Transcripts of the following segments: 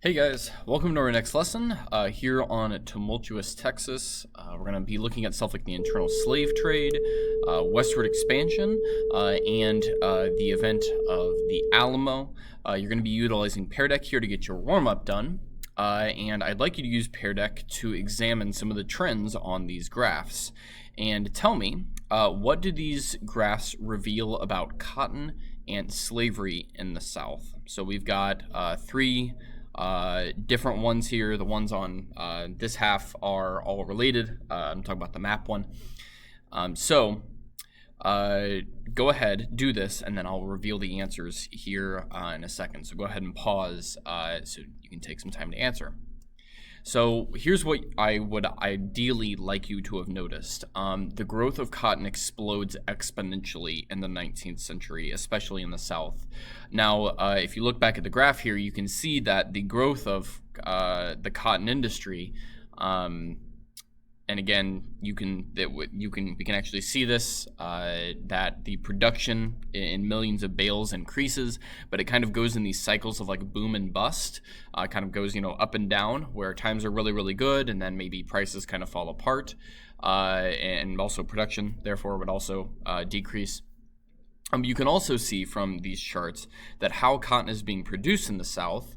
Hey guys, welcome to our next lesson here on Tumultuous, Texas. We're going to be looking at stuff like the internal slave trade, westward expansion, and the event of the Alamo. You're going to be utilizing Pear Deck here to get your warm-up done, and I'd like you to use Pear Deck to examine some of the trends on these graphs. And tell me, what do these graphs reveal about cotton and slavery in the South? So we've got three different ones here. The ones on this half are all related. I'm talking about the map one. So go ahead, do this, and then I'll reveal the answers here in a second. So go ahead and pause so you can take some time to answer. So here's what I would ideally like you to have noticed. The growth of cotton explodes exponentially in the 19th century, especially in the South. Now, if you look back at the graph here, you can see that the growth of the cotton industry, and again, we can actually see this, that the production in millions of bales increases, but it kind of goes in these cycles of like boom and bust. Kind of goes, up and down, where times are really, really good, and then maybe prices kind of fall apart, and also production, therefore, would also decrease. You can also see from these charts that how cotton is being produced in the South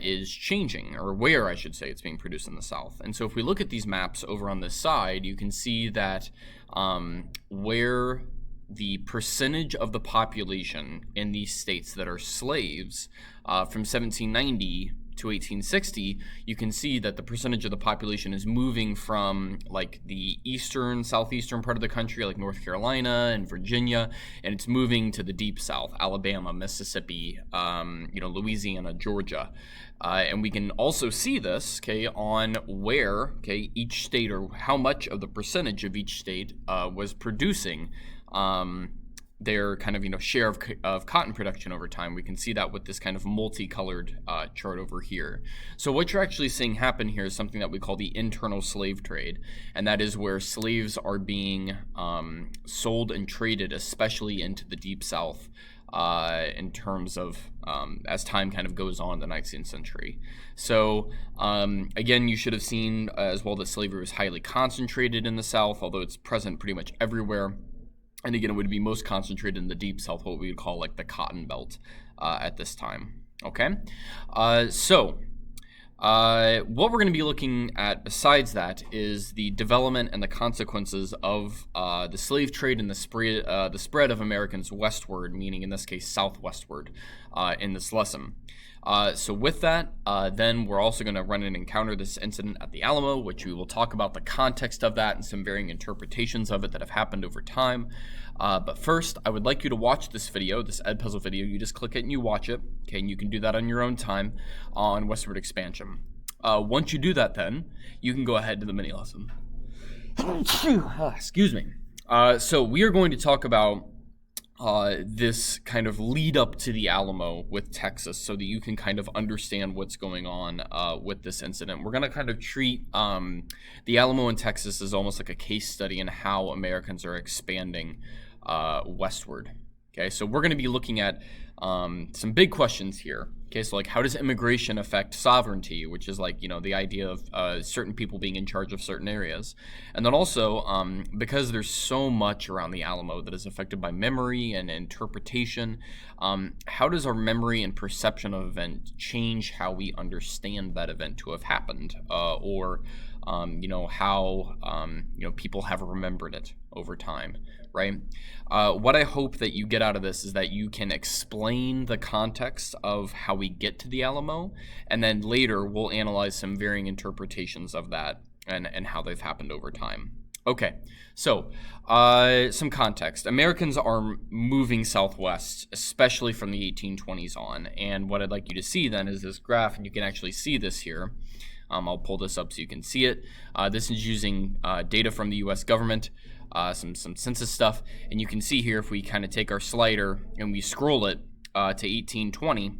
is changing, or where I should say it's being produced in the South. And so if we look at these maps over on this side, you can see that where the percentage of the population in these states that are slaves from 1790 to 1860, you can see that the percentage of the population is moving from like the southeastern part of the country, like North Carolina and Virginia, and it's moving to the deep South, Alabama, Mississippi, Louisiana, Georgia. And we can also see this, on where, each state, or how much of the percentage of each state was producing their kind of share of cotton production over time. We can see that with this kind of multicolored chart over here. So what you're actually seeing happen here is something that we call the internal slave trade, and that is where slaves are being sold and traded, especially into the deep South, in terms of as time kind of goes on in the 19th century. So again, you should have seen as well that slavery was highly concentrated in the South, although it's present pretty much everywhere. And again, it would be most concentrated in the deep South, what we would call like the Cotton Belt at this time. Okay, so what we're going to be looking at besides that is the development and the consequences of the slave trade and the spread of Americans westward, meaning in this case southwestward, in this lesson. So with that, then we're also going to run and encounter this incident at the Alamo, which we will talk about the context of that and some varying interpretations of it that have happened over time. But first, I would like you to watch this video, this Edpuzzle video. You just click it and you watch it, and you can do that on your own time on Westward Expansion. Once you do that, then, you can go ahead to the mini lesson. Excuse me. So we are going to talk about this kind of lead up to the Alamo with Texas, so that you can kind of understand what's going on with this incident. We're going to kind of treat the Alamo in Texas as almost like a case study in how Americans are expanding westward. Okay, so we're going to be looking at some big questions here. Okay, so like how does immigration affect sovereignty, which is like, the idea of certain people being in charge of certain areas. And then also, because there's so much around the Alamo that is affected by memory and interpretation, how does our memory and perception of event change how we understand that event to have happened, or how people have remembered it over time, right? What I hope that you get out of this is that you can explain the context of how we get to the Alamo, and then later we'll analyze some varying interpretations of that and how they've happened over time. Okay, so some context. Americans are moving southwest, especially from the 1820s on, and what I'd like you to see then is this graph, and you can actually see this here. I'll pull this up so you can see it. This is using data from the U.S. government, some census stuff, and you can see here if we kind of take our slider and we scroll it to 1820,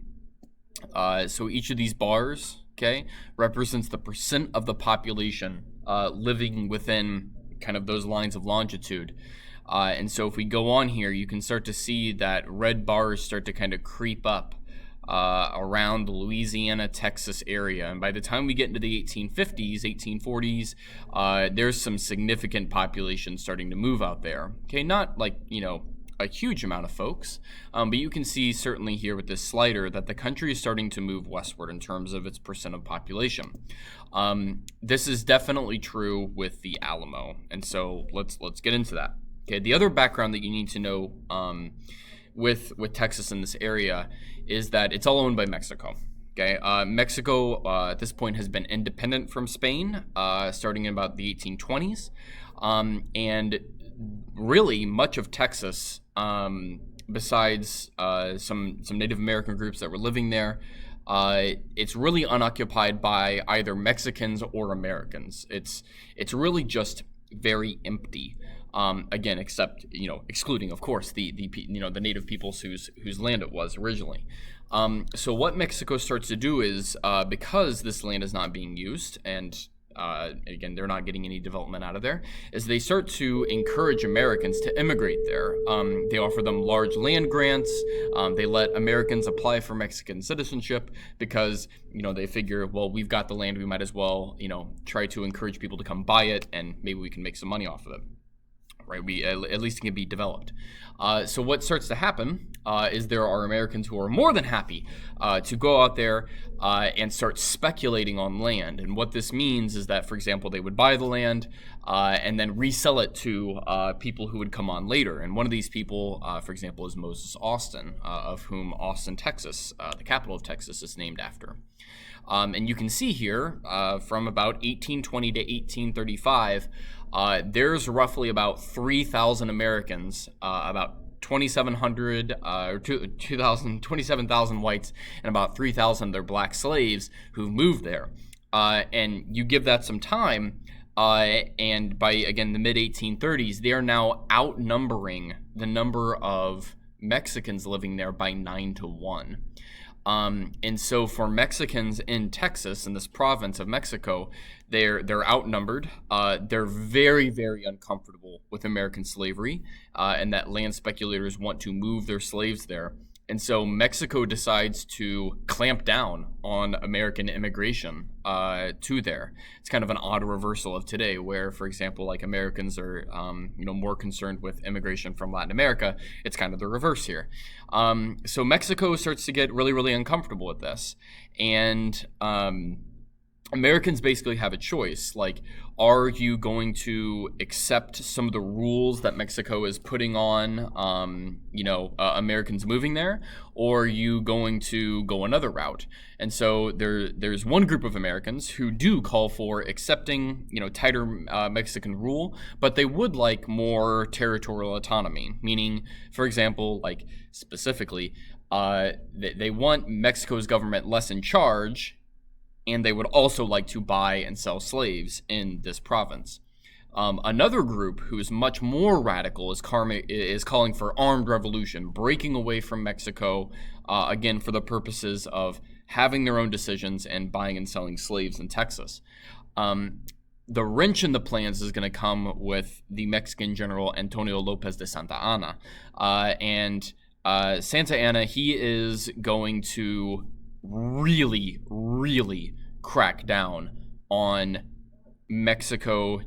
so each of these bars, represents the percent of the population living within kind of those lines of longitude. And so if we go on here, you can start to see that red bars start to kind of creep up around the Louisiana, Texas area. And by the time we get into the 1850s, 1840s, there's some significant population starting to move out there. Okay, not like, a huge amount of folks, but you can see certainly here with this slider that the country is starting to move westward in terms of its percent of population. This is definitely true with the Alamo, and so let's get into that. Okay, the other background that you need to know with Texas in this area is that it's all owned by Mexico. Okay, Mexico at this point has been independent from Spain starting in about the 1820s, and really much of Texas, besides some Native American groups that were living there, it's really unoccupied by either Mexicans or Americans. It's really just very empty. Again, except excluding, of course, the native peoples whose land it was originally. So what Mexico starts to do is, because this land is not being used, and again, they're not getting any development out of there, is they start to encourage Americans to immigrate there. They offer them large land grants. They let Americans apply for Mexican citizenship because, they figure, well, we've got the land, we might as well, try to encourage people to come buy it, and maybe we can make some money off of it. Right, we at least it can be developed. So what starts to happen is there are Americans who are more than happy to go out there and start speculating on land. And what this means is that, for example, they would buy the land and then resell it to people who would come on later. And one of these people, for example, is Moses Austin, of whom Austin, Texas, the capital of Texas, is named after. And you can see here from about 1820 to 1835, there's roughly about 3,000 Americans, about 2,700 or 27,000 whites, and about 3,000 of their black slaves who've moved there. And you give that some time, and by, again, the mid-1830s, they are now outnumbering the number of Mexicans living there by 9-1. And so for Mexicans in Texas, in this province of Mexico, they're outnumbered. They're very, very uncomfortable with American slavery, and that land speculators want to move their slaves there. And so Mexico decides to clamp down on American immigration to there. It's kind of an odd reversal of today, where, for example, like Americans are more concerned with immigration from Latin America. It's kind of the reverse here. So Mexico starts to get really, really uncomfortable with this, and Americans basically have a choice. Like, are you going to accept some of the rules that Mexico is putting on, Americans moving there, or are you going to go another route? And so there's one group of Americans who do call for accepting, tighter Mexican rule, but they would like more territorial autonomy. Meaning, for example, like specifically, they want Mexico's government less in charge, and they would also like to buy and sell slaves in this province. Another group who is much more radical is calling for armed revolution, breaking away from Mexico, again, for the purposes of having their own decisions and buying and selling slaves in Texas. The wrench in the plans is going to come with the Mexican general Antonio Lopez de Santa Anna. And Santa Anna, he is going to really, really crack down on Mexico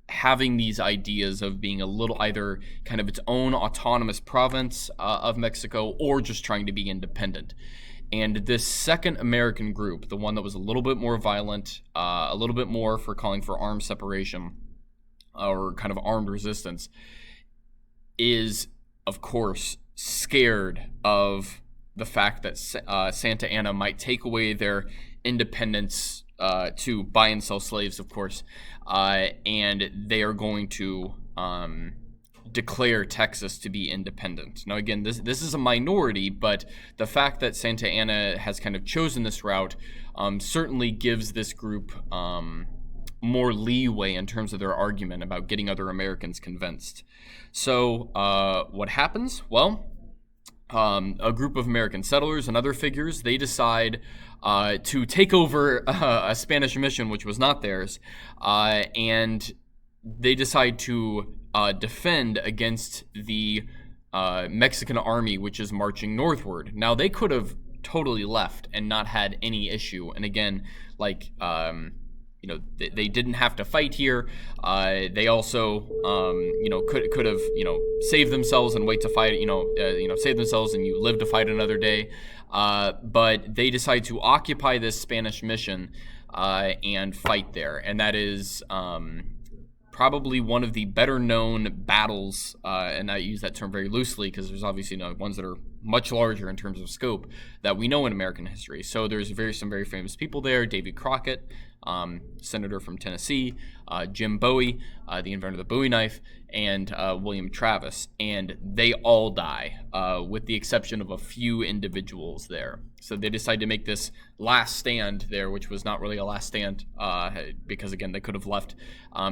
having these ideas of being a little either kind of its own autonomous province of Mexico, or just trying to be independent. And this second American group, the one that was a little bit more violent, a little bit more for calling for armed separation or kind of armed resistance, is, of course, scared of the fact that Santa Anna might take away their independence to buy and sell slaves, of course, and they are going to declare Texas to be independent. Now, again, this is a minority, but the fact that Santa Anna has kind of chosen this route certainly gives this group more leeway in terms of their argument about getting other Americans convinced. So what happens? Well, a group of American settlers and other figures, they decide to take over a Spanish mission which was not theirs, and they decide to defend against the Mexican army, which is marching northward. Now, they could have totally left and not had any issue. And again, like, they didn't have to fight here. They also, could have, saved themselves and wait to fight, save themselves and you live to fight another day. But they decide to occupy this Spanish mission and fight there. And that is probably one of the better known battles, and I use that term very loosely because there's obviously ones that are much larger in terms of scope that we know in American history. So there's some very famous people there. Davy Crockett, senator from Tennessee, Jim Bowie, the inventor of the Bowie knife, and William Travis. And they all die, with the exception of a few individuals there. So they decide to make this last stand there, which was not really a last stand, because, again, they could have left.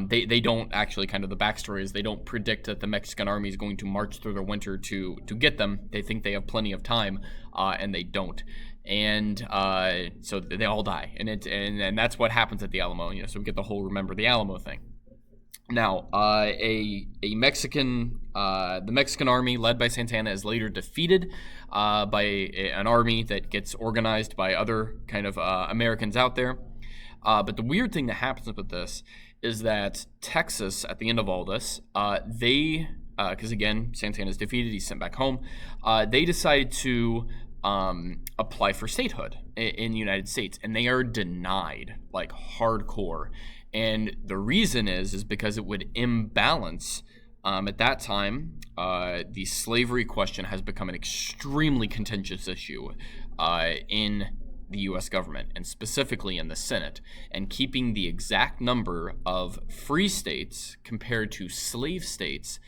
They don't actually, kind of the backstory is they don't predict that the Mexican army is going to march through the winter to get them. They think they have plenty of time, and they don't. And so they all die, and that's what happens at the Alamo. So we get the whole remember the Alamo thing. Now, the Mexican army led by Santana is later defeated by an army that gets organized by other kind of Americans out there. But the weird thing that happens with this is that Texas, at the end of all this, because again, Santana's defeated, he's sent back home. They decide to apply for statehood in the United States, and they are denied, like, hardcore. And the reason is because it would imbalance. At that time, the slavery question has become an extremely contentious issue in the U.S. government, and specifically in the Senate. And keeping the exact number of free states compared to slave states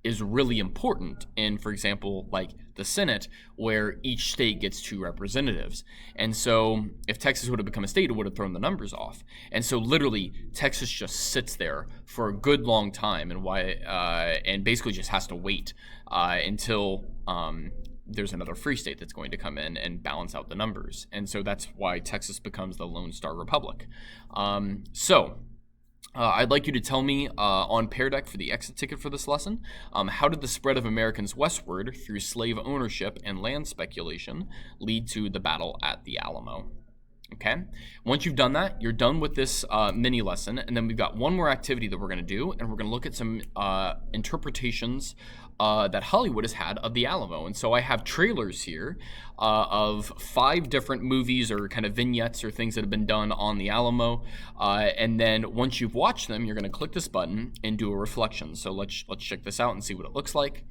is really important in, for example, like the Senate, where each state gets 2 representatives. And so if Texas would have become a state, it would have thrown the numbers off. And so literally Texas just sits there for a good long time, and basically just has to wait until there's another free state that's going to come in and balance out the numbers. And so that's why Texas becomes the Lone Star Republic. I'd like you to tell me on Pear Deck for the exit ticket for this lesson, how did the spread of Americans westward through slave ownership and land speculation lead to the battle at the Alamo? Okay, once you've done that, you're done with this mini lesson, and then we've got one more activity that we're going to do, and we're going to look at some interpretations that Hollywood has had of the Alamo. And so I have trailers here of 5 different movies or kind of vignettes or things that have been done on the Alamo. And then once you've watched them, you're going to click this button and do a reflection. So let's check this out and see what it looks like.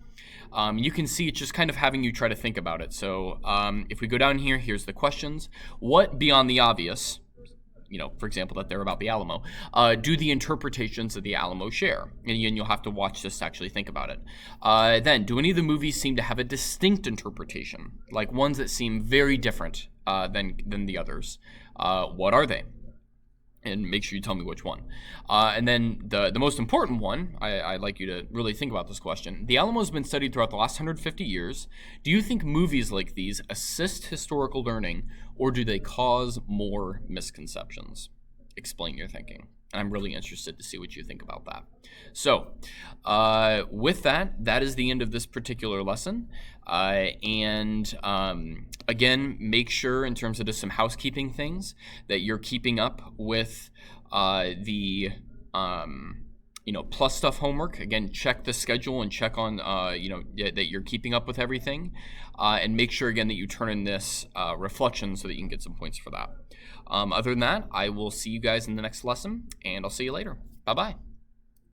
You can see it's just kind of having you try to think about it. So if we go down here, here's the questions. What beyond the obvious, for example, that they're about the Alamo, do the interpretations of the Alamo share? And you'll have to watch this to actually think about it. Then, do any of the movies seem to have a distinct interpretation, like ones that seem very different than the others? What are they? And make sure you tell me which one. And then the most important one, I'd like you to really think about this question. The Alamo has been studied throughout the last 150 years. Do you think movies like these assist historical learning, or do they cause more misconceptions? Explain your thinking. I'm really interested to see what you think about that. So with that is the end of this particular lesson. Again, make sure, in terms of just some housekeeping things, that you're keeping up with the plus stuff homework. Again, check the schedule and check on that you're keeping up with everything, and make sure again that you turn in this reflection so that you can get some points for that. Other than that, I will see you guys in the next lesson, and I'll see you later. Bye-bye.